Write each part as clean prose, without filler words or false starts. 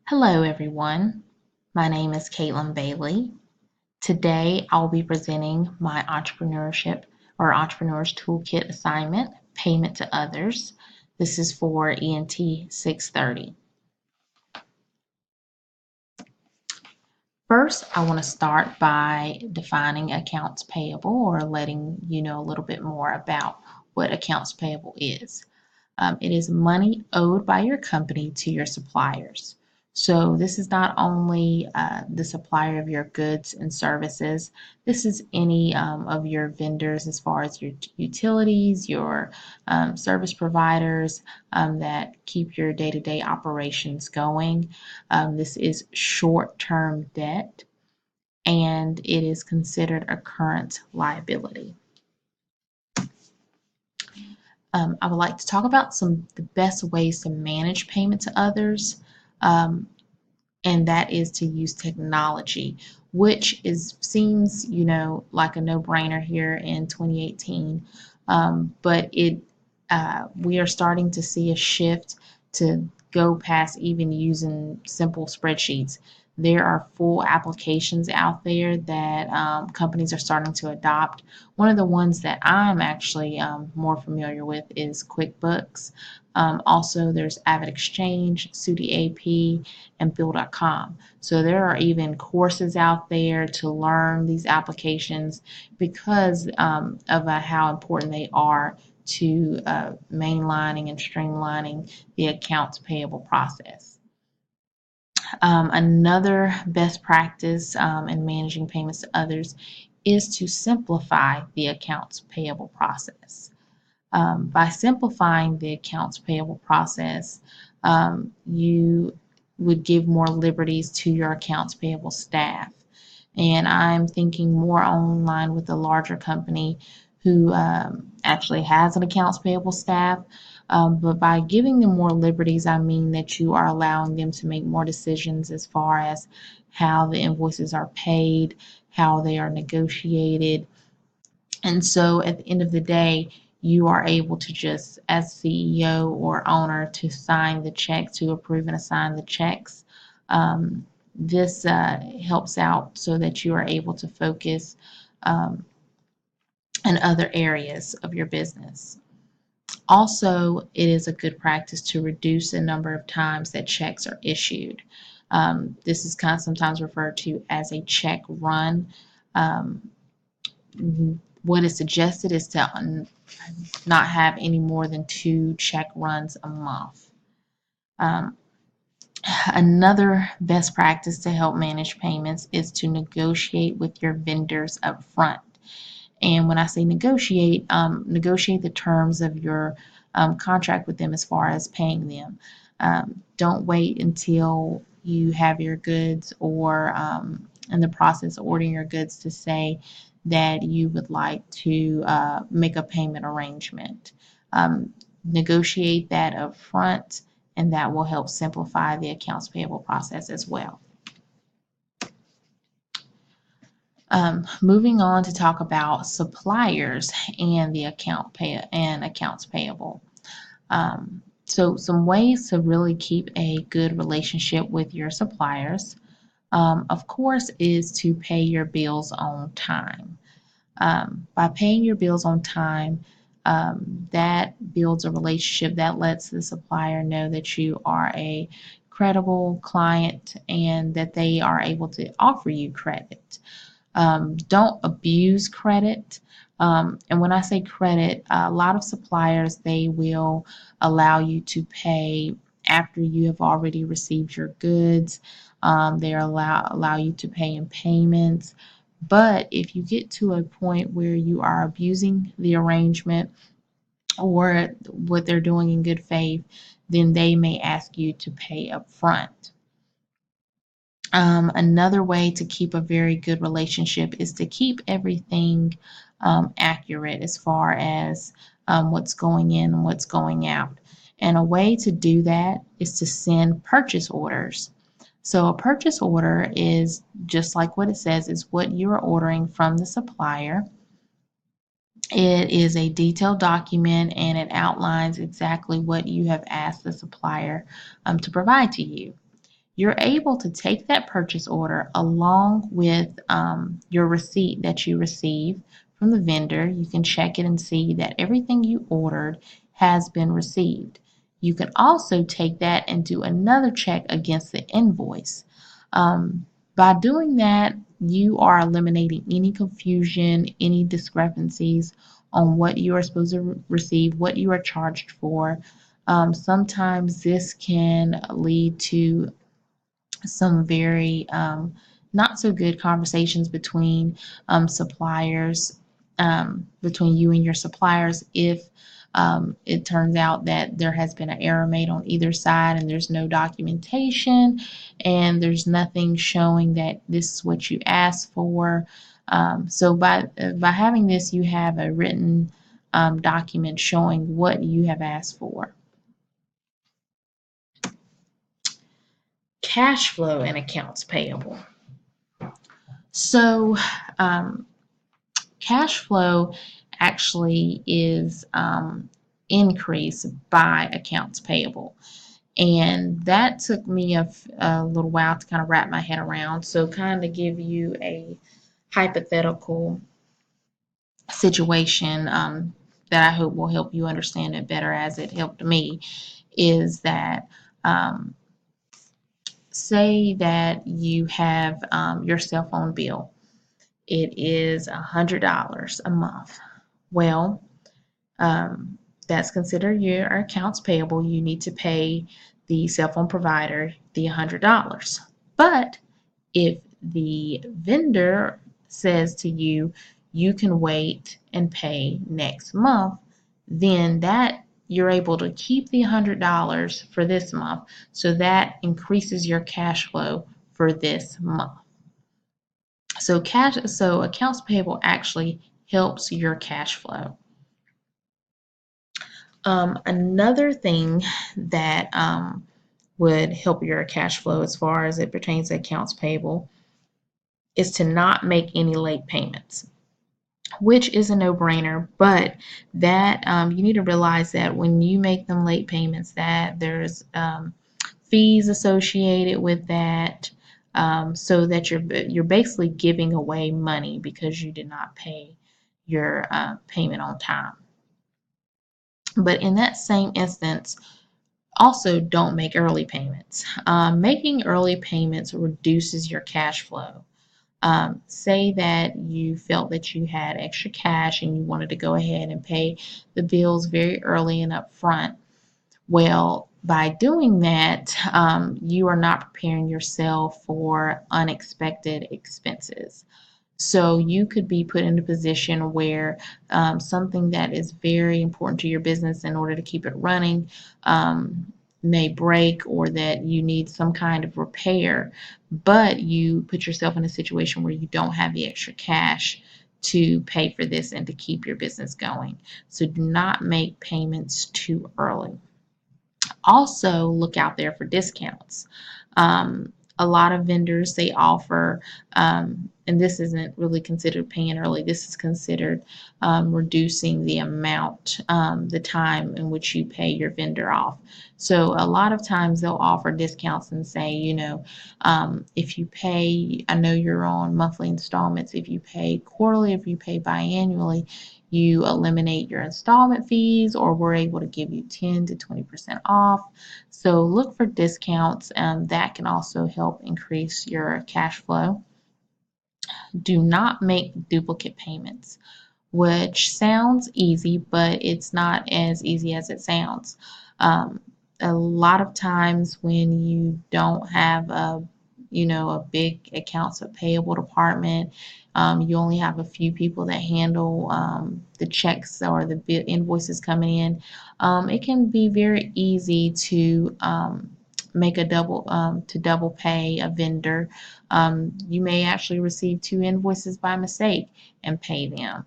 Hello, everyone. My name is Caitlin Bailey. Today, I'll be presenting my entrepreneurship or entrepreneur's toolkit assignment, payment to others. This is for ENT 630. First, I want to start by defining accounts payable or letting you know a little bit more about what accounts payable is. It is money owed by your company to your suppliers. So this is not only the supplier of your goods and services. This is any of your vendors as far as your utilities, your service providers that keep your day-to-day operations going. This is short-term debt and it is considered a current liability. I would like to talk about the best ways to manage payment to others, and that is to use technology, which seems like a no-brainer here in 2018, but we are starting to see a shift to go past even using simple spreadsheets. There are full applications out there that companies are starting to adopt. One of the ones that I'm actually more familiar with is QuickBooks. Also, there's AvidXchange, SudiAP, and Bill.com. So there are even courses out there to learn these applications because of how important they are to mainlining and streamlining the accounts payable process. Another best practice in managing payments to others is to simplify the accounts payable process. By simplifying the accounts payable process, you would give more liberties to your accounts payable staff. And I'm thinking more online with a larger company who actually has an accounts payable staff. But by giving them more liberties, I mean that you are allowing them to make more decisions as far as how the invoices are paid, how they are negotiated. And so at the end of the day, you are able to just, as CEO or owner, to sign the check, to approve and assign the checks. This helps out so that you are able to focus in other areas of your business. Also, it is a good practice to reduce the number of times that checks are issued. This is kind of sometimes referred to as a check run. Um, what is suggested is to not have any more than 2 check runs a month. Another best practice to help manage payments is to negotiate with your vendors up front. And when I say negotiate, negotiate the terms of your contract with them as far as paying them. Don't wait until you have your goods or in the process of ordering your goods to say that you would like to make a payment arrangement. Negotiate that up front, and that will help simplify the accounts payable process as well. Moving on to talk about suppliers and the accounts payable. So some ways to really keep a good relationship with your suppliers, of course, is to pay your bills on time. By paying your bills on time, that builds a relationship that lets the supplier know that you are a credible client and that they are able to offer you credit. Don't abuse credit. And when I say credit, a lot of suppliers, they will allow you to pay after you have already received your goods. They allow you to pay in payments. But if you get to a point where you are abusing the arrangement or what they're doing in good faith, then they may ask you to pay up front. Another way to keep a very good relationship is to keep everything accurate as far as what's going in and what's going out. And a way to do that is to send purchase orders. So a purchase order is just like what it says, is what you're ordering from the supplier. It is a detailed document and it outlines exactly what you have asked the supplier to provide to you. you're able to take that purchase order along with your receipt that you receive from the vendor. You can check it and see that everything you ordered has been received. You can also take that and do another check against the invoice. By doing that, you are eliminating any confusion, any discrepancies on what you are supposed to receive, what you are charged for. Sometimes this can lead to some very not so good conversations between suppliers, between you and your suppliers, if it turns out that there has been an error made on either side and there's no documentation and there's nothing showing that this is what you asked for. So by having this, you have a written document showing what you have asked for. Cash flow and accounts payable. So cash flow actually is increased by accounts payable. And that took me a little while to kind of wrap my head around. So kind of give you a hypothetical situation that I hope will help you understand it better as it helped me, is that say that you have your cell phone bill. It is $100 a month. Well, that's considered your accounts payable. You need to pay the cell phone provider the $100. But if the vendor says to you, you can wait and pay next month, then that you're able to keep the $100 for this month. So that increases your cash flow for this month. So accounts payable actually helps your cash flow. Another thing that would help your cash flow as far as it pertains to accounts payable is to not make any late payments, which is a no-brainer, but that you need to realize that when you make them late payments, that there's fees associated with that, so that you're basically giving away money because you did not pay your payment on time. But in that same instance, also don't make early payments. Making early payments reduces your cash flow. Say that you felt that you had extra cash and you wanted to go ahead and pay the bills very early and upfront. Well, by doing that, you are not preparing yourself for unexpected expenses. So you could be put in a position where something that is very important to your business in order to keep it running may break, or that you need some kind of repair, but you put yourself in a situation where you don't have the extra cash to pay for this and to keep your business going. So do not make payments too early. Also, look out there for discounts. A lot of vendors, they offer, and this isn't really considered paying early, this is considered reducing the amount, the time in which you pay your vendor off. So a lot of times they'll offer discounts and say, if you pay, I know you're on monthly installments, if you pay quarterly, if you pay biannually, you eliminate your installment fees, or we're able to give you 10 to 20% off. So look for discounts, that can also help increase your cash flow. Do not make duplicate payments, which sounds easy, but it's not as easy as it sounds. A lot of times when you don't have a big accounts payable department, you only have a few people that handle the checks or the invoices coming in. It can be very easy to make a double pay a vendor. You may actually receive 2 invoices by mistake and pay them.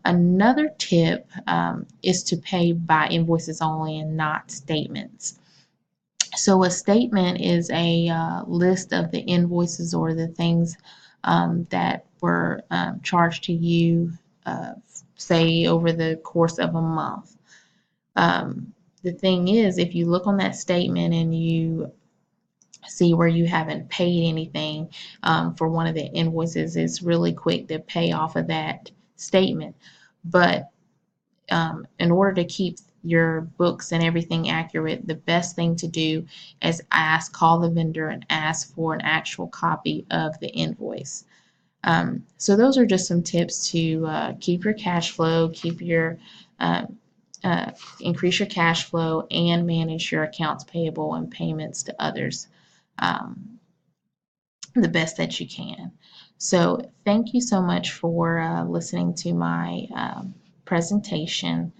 Another tip is to pay by invoices only and not statements. So a statement is a list of the invoices or the things that were charged to you, say, over the course of a month. The thing is, if you look on that statement and you see where you haven't paid anything for one of the invoices, it's really quick to pay off of that statement. But in order to keep your books and everything accurate, the best thing to do is call the vendor and ask for an actual copy of the invoice. So those are just some tips to keep your cash flow, uh, increase your cash flow, and manage your accounts payable and payments to others the best that you can. So thank you so much for listening to my presentation.